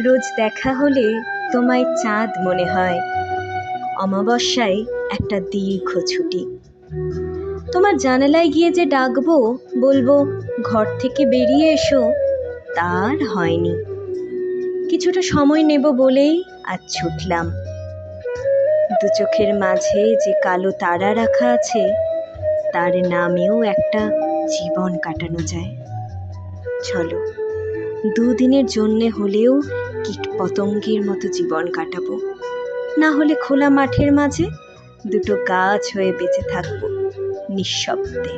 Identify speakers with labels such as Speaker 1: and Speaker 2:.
Speaker 1: রোজ দেখা হলে তোমায় চাঁদ মনে হয়, অমাবস্যায় একটা দীর্ঘ ছুটি। তোমার জানালায় গিয়ে যে ডাকবো, বলবো ঘর থেকে বেরিয়ে এসো, তার হয়নি। কিছুটা সময় নেব বলেই আজ ছুটলাম। দু চোখের মাঝে যে কালো তারা রাখা আছে, তার নামেও একটা জীবন কাটানো যায়। চলো, দুদিনের জন্যে হলেও কীট পতঙ্গের মতো জীবন কাটাবো, না হলে খোলা মাঠের মাঝে দুটো গাছ হয়ে বেঁচে থাকবো নিঃশব্দে।